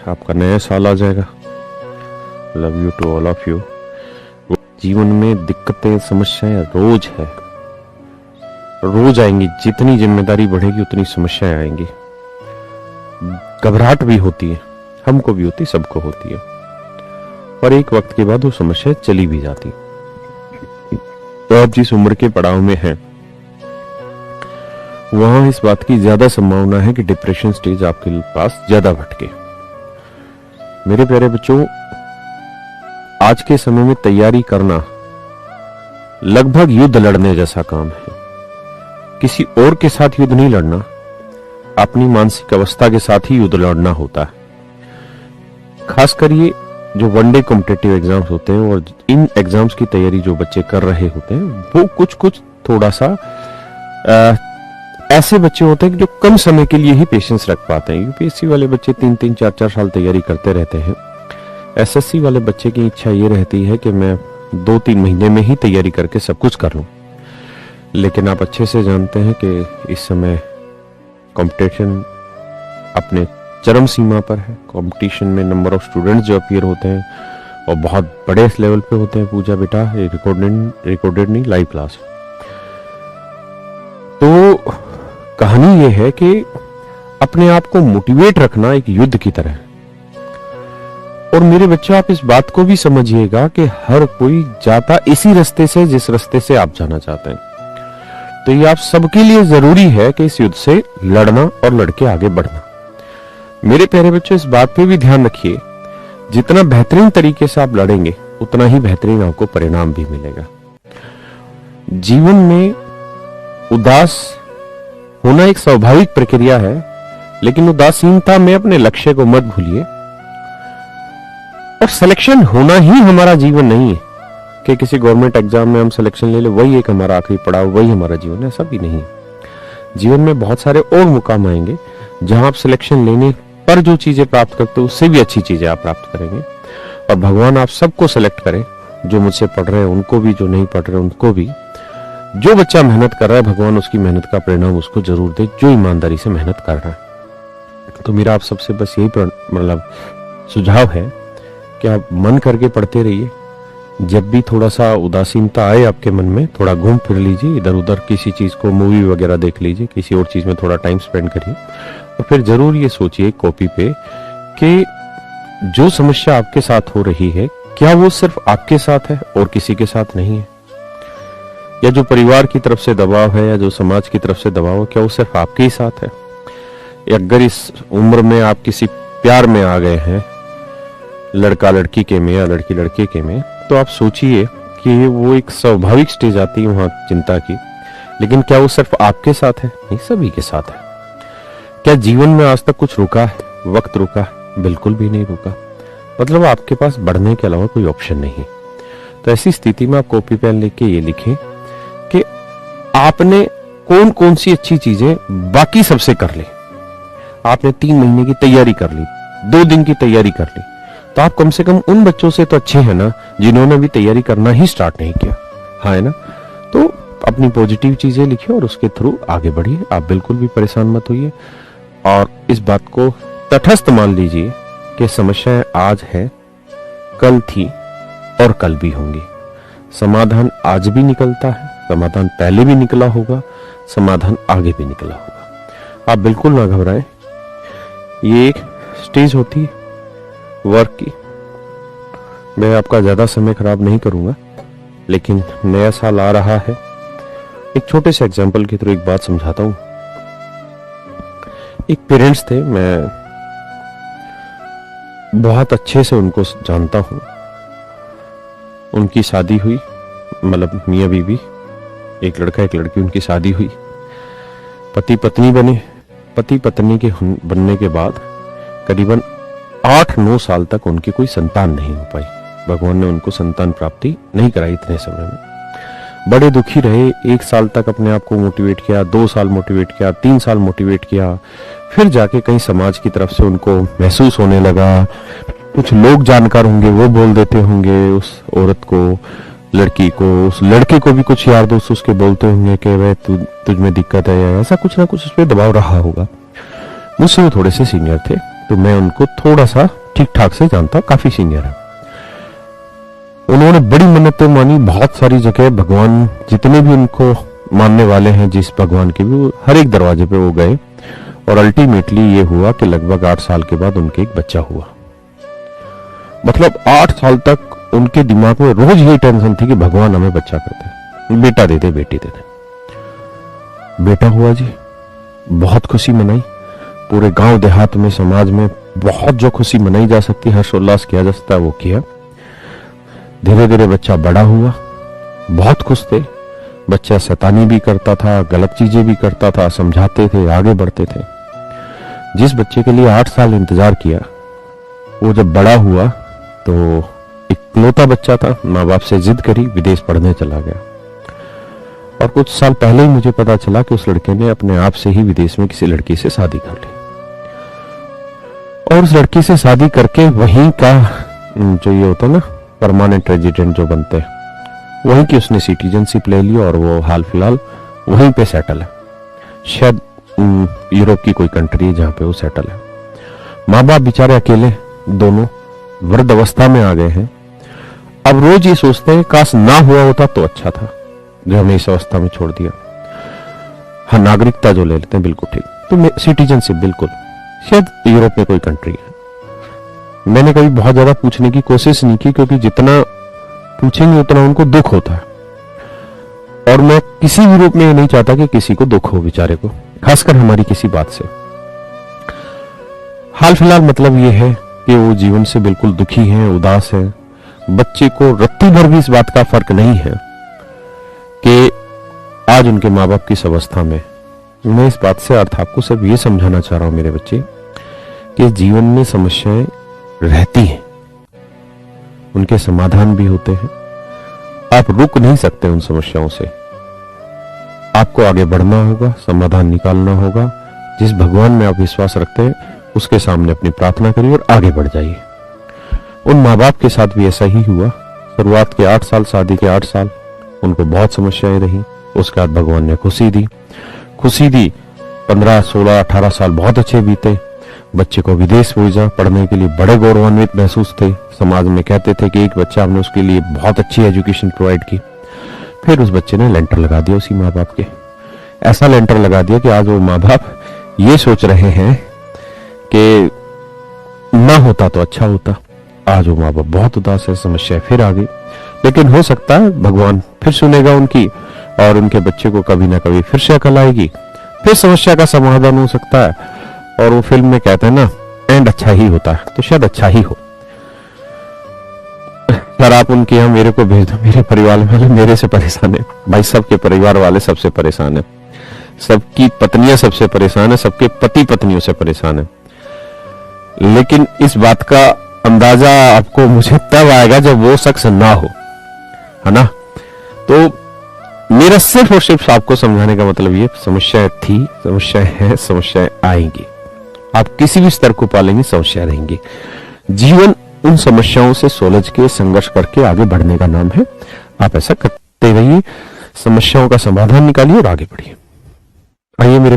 आपका नया साल आ जाएगा। Love you to all of you. जीवन में दिक्कतें समस्याएं रोज है, रोज आएंगी। जितनी जिम्मेदारी बढ़ेगी उतनी समस्याएं आएंगी। घबराहट भी होती है, हमको भी होती, सबको होती है, और एक वक्त के बाद वो समस्या चली भी जाती। तो आप जिस उम्र के पड़ाव में हैं वहां इस बात की ज्यादा संभावना है कि डिप्रेशन स्टेज आपके पास ज्यादा भटके। मेरे प्यारे बच्चों, आज के समय में तैयारी करना लगभग युद्ध लड़ने जैसा काम है। किसी और के साथ युद्ध नहीं लड़ना, अपनी मानसिक अवस्था के साथ ही युद्ध लड़ना होता है। खासकर ये जो वनडे कॉम्पिटिटिव एग्जाम्स होते हैं और इन एग्जाम्स की तैयारी जो बच्चे कर रहे होते हैं वो कुछ थोड़ा सा ऐसे बच्चे होते हैं कि जो कम समय के लिए ही पेशेंस रख पाते हैं। यूपीएससी वाले बच्चे 3-3, 4-4 साल तैयारी करते रहते हैं। एसएससी वाले बच्चे की इच्छा ये रहती है कि मैं 2-3 महीने में ही तैयारी करके सब कुछ कर लूं। लेकिन आप अच्छे से जानते हैं कि इस समय कंपटीशन अपने चरम सीमा पर है। कंपटीशन में नंबर ऑफ स्टूडेंट्स जो अपीयर होते हैं और बहुत बड़े लेवल पे होते हैं। पूजा बेटा, ये रिकॉर्डेड नहीं, लाइव क्लास। तो कहानी ये है कि अपने आप को मोटिवेट रखना एक युद्ध की तरह है। और मेरे बच्चों, आप इस बात को भी समझिएगा कि हर कोई जाता इसी रास्ते से जिस रास्ते से आप जाना चाहते हैं। तो ये आप सबके लिए जरूरी है कि इस युद्ध से लड़ना और लड़के आगे बढ़ना। मेरे प्यारे बच्चों, इस बात पे भी ध्यान रखिए, जितना बेहतरीन तरीके से आप लड़ेंगे उतना ही बेहतरीन आपको परिणाम भी मिलेगा। जीवन में उदास होना एक स्वाभाविक प्रक्रिया है, लेकिन उदासीनता में अपने लक्ष्य को मत भूलिए। और सिलेक्शन होना ही हमारा जीवन नहीं है कि किसी गवर्नमेंट एग्जाम में हम सिलेक्शन ले ले, वही एक हमारा आखिरी पड़ाव, वही हमारा जीवन है। ऐसा भी नहीं है। जीवन में बहुत सारे और मुकाम आएंगे जहां आप सिलेक्शन लेने पर जो चीजें प्राप्त करते हो उससे भी अच्छी चीजें आप प्राप्त करेंगे। और भगवान आप सबको सेलेक्ट करे, जो मुझसे पढ़ रहे हैं उनको भी, जो नहीं पढ़ रहे उनको भी। जो बच्चा मेहनत कर रहा है भगवान उसकी मेहनत का परिणाम उसको जरूर दे, जो ईमानदारी से मेहनत कर रहा है। तो मेरा आप सबसे बस यही मतलब सुझाव है कि आप मन करके पढ़ते रहिए। जब भी थोड़ा सा उदासीनता आए आपके मन में, थोड़ा घूम फिर लीजिए इधर उधर, किसी चीज को मूवी वगैरह देख लीजिए, किसी और चीज में थोड़ा टाइम स्पेंड करिए। और फिर जरूर ये सोचिए कॉपी पे कि जो समस्या आपके साथ हो रही है क्या वो सिर्फ आपके साथ है और किसी के साथ नहीं है, या जो परिवार की तरफ से दबाव है या जो समाज की तरफ से दबाव है क्या वो सिर्फ आपके ही साथ है। या अगर इस उम्र में आप किसी प्यार में आ गए हैं, लड़का लड़की के में या लड़की लड़के के में, तो आप सोचिए कि वो एक स्वाभाविक स्टेज आती है वहां चिंता की, लेकिन क्या वो सिर्फ आपके साथ है? नहीं, सभी के साथ है। क्या जीवन में आज तक कुछ रुका है? वक्त रुका है? बिल्कुल भी नहीं रुका। मतलब आपके पास बढ़ने के अलावा कोई ऑप्शन नहीं है। तो ऐसी स्थिति में आप कॉपी पेन लेके ये लिखें कि आपने कौन कौन सी अच्छी चीजें बाकी सबसे कर ली। आपने 3 महीने की तैयारी कर ली, 2 दिन की तैयारी कर ली, तो आप कम से कम उन बच्चों से तो अच्छे हैं ना जिन्होंने अभी तैयारी करना ही स्टार्ट नहीं किया। हाँ, है ना? तो अपनी पॉजिटिव चीजें लिखिए और उसके थ्रू आगे बढ़िए। आप बिल्कुल भी परेशान मत होइए और इस बात को तटस्थ मान लीजिए कि समस्याएं आज है, कल थी और कल भी होंगी। समाधान आज भी निकलता है, समाधान पहले भी निकला होगा, समाधान आगे भी निकला होगा। आप बिल्कुल ना घबराएं। ये एक स्टेज होती है वर्क की। मैं आपका ज्यादा समय खराब नहीं करूंगा, लेकिन नया साल आ रहा है। एक छोटे से एग्जाम्पल के थ्रू एक बात समझाता हूं। एक पेरेंट्स थे, मैं बहुत अच्छे से उनको जानता हूं। उनकी शादी हुई, मतलब मियां बीवी, एक लड़का एक लड़की, उनकी शादी हुई, पति पत्नी बने। पति पत्नी के बनने के बाद करीबन 8-9 साल तक उनकी कोई संतान नहीं हो पाई। भगवान ने उनको संतान प्राप्ति नहीं कराई इतने समय में। बड़े दुखी रहे। 1 साल तक अपने आप को मोटिवेट किया, 2 साल मोटिवेट किया, 3 साल मोटिवेट किया, फिर जाके कहीं समाज की तरफ से उनको महसूस होने लगा। कुछ लोग जानकार होंगे वो बोल देते होंगे उस औरत को, लड़की को, उस लड़के को भी कुछ यार दोस्त उसके बोलते होंगे कि वह तुझ में दिक्कत है, या ऐसा कुछ ना कुछ उस पर दबाव रहा होगा। मुझसे वो थोड़े से सीनियर थे, तो मैं उनको थोड़ा सा ठीक ठाक से जानता हूँ, काफी सीनियर है। उन्होंने बड़ी मन्नतें मानी, बहुत सारी जगह भगवान जितने भी उनको मानने वाले हैं जिस भगवान के भी, हर एक दरवाजे पे वो गए और अल्टीमेटली ये हुआ कि लगभग 8 साल के बाद उनके एक बच्चा हुआ। मतलब 8 साल तक उनके दिमाग में रोज यही टेंशन थी कि भगवान हमें बच्चा कर दे, बेटा दे दे, बेटी दे दे। बेटा हुआ जी, बहुत खुशी मनाई, पूरे गांव देहात में, समाज में बहुत जो खुशी मनाई जा सकती, हर्षोल्लास किया जा सकता है वो किया। धीरे धीरे बच्चा बड़ा हुआ, बहुत खुश थे। बच्चा शैतानी भी करता था, गलत चीजें भी करता था, समझाते थे, आगे बढ़ते थे। जिस बच्चे के लिए 8 साल इंतजार किया, वो जब बड़ा हुआ तो इकलौता बच्चा था, माँ बाप से जिद करी, विदेश पढ़ने चला गया। और कुछ साल पहले ही मुझे पता चला कि उस लड़के ने अपने आप से ही विदेश में किसी लड़की से शादी कर ली, और उस लड़की से शादी करके वहीं का जो ये होता ना परमानेंट रेजिडेंट जो बनते हैं, वहीं की उसने सिटीजनशिप ले ली और वो हाल फिलहाल वहीं पे सेटल है। शायद यूरोप की कोई कंट्री है जहां पे वो सेटल है। माँ बाप बेचारे अकेले, दोनों वृद्ध अवस्था में आ गए हैं। अब रोज ये सोचते हैं काश ना हुआ होता तो अच्छा था, जो हमें इस अवस्था में छोड़ दिया। हाँ, नागरिकता जो ले लेते हैं बिल्कुल ठीक, तो सिटीजनशिप बिल्कुल, शायद यूरोप में कोई कंट्री है। मैंने कभी बहुत ज्यादा पूछने की कोशिश नहीं की, क्योंकि जितना पूछेंगे उतना उनको दुख होता है, और मैं किसी भी रूप में ये नहीं चाहता कि किसी को दुख हो बेचारे को, खासकर हमारी किसी बात से। हाल फिलहाल मतलब ये है कि वो जीवन से बिल्कुल दुखी हैं, उदास हैं। बच्चे को रत्ती भर भी इस बात का फर्क नहीं है कि आज उनके माँ बाप किस अवस्था में। मैं इस बात से अर्थ आपको सिर्फ ये समझाना चाह रहा हूं मेरे बच्चे, कि जीवन में समस्याएं रहती हैं, उनके समाधान भी होते हैं। आप रुक नहीं सकते उन समस्याओं से, आपको आगे बढ़ना होगा, समाधान निकालना होगा। जिस भगवान में आप विश्वास रखते हैं उसके सामने अपनी प्रार्थना करिए और आगे बढ़ जाइए। उन माँ बाप के साथ भी ऐसा ही हुआ। शुरुआत के 8 साल, शादी के 8 साल उनको बहुत समस्याएं रही, उसके बाद भगवान ने खुशी दी। 15, 16, 18 साल बहुत अच्छे बीते। बच्चे को विदेश भेजा पढ़ने के लिए, बड़े गौरवान्वित महसूस थे। समाज में कहते थे कि एक बच्चा, हमने उसके लिए बहुत अच्छी एजुकेशन प्रोवाइड की। फिर उस बच्चे ने लेंटर लगा दिया उसी माँ बाप के, ऐसा लेंटर लगा दिया कि आज वो माँ बाप ये सोच रहे हैं कि ना होता तो अच्छा होता। आज वो माँ बाप बहुत उदास है, समस्या फिर आ गई। लेकिन हो सकता है भगवान फिर सुनेगा उनकी, और उनके बच्चे को कभी ना कभी फिर से अकल आएगी, फिर समस्या का समाधान हो सकता है। और वो फिल्म में कहते हैं ना, एंड अच्छा ही होता है, तो शायद अच्छा ही हो। यार आप उनके यहाँ मेरे को भेज दो, मेरे परिवार वाले मेरे से परेशान है भाई, सबके परिवार वाले सबसे परेशान है, सबकी पत्नियां सबसे परेशान है, सबके पति पत्नियों से परेशान है। लेकिन इस बात का अंदाजा आपको मुझे तब आएगा जब वो शख्स ना हो, है ना। तो मेरा सिर्फ और सिर्फ आपको समझाने का मतलब ये, समस्याएं थी, समस्याएं हैं, समस्याएं आएंगी। आप किसी भी स्तर को पालेंगे, समस्याएं रहेंगी। जीवन उन समस्याओं से सुलझ के, संघर्ष करके आगे बढ़ने का नाम है। आप ऐसा करते रहिए, समस्याओं का समाधान निकालिए और आगे बढ़िए। आइए मेरे